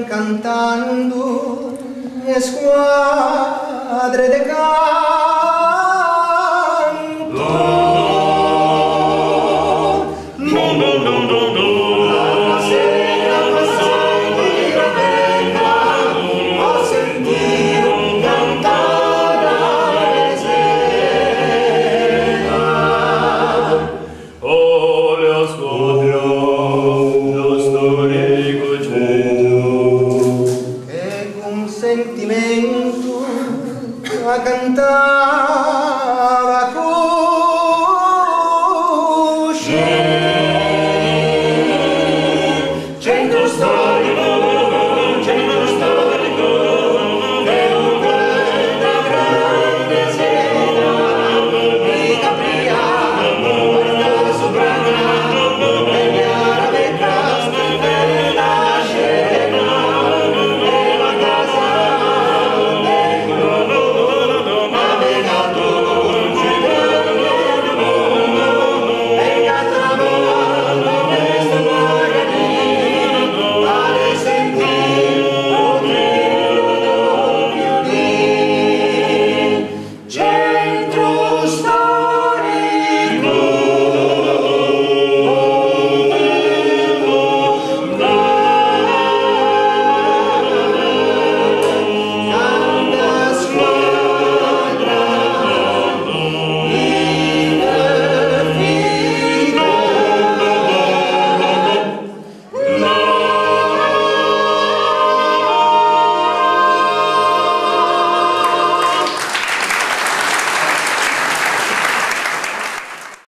Cantando le squadre de canto, la sera passando io venga a sentire cantare la sera. Oh, le ascolterò lo storico centro sentimento a cantare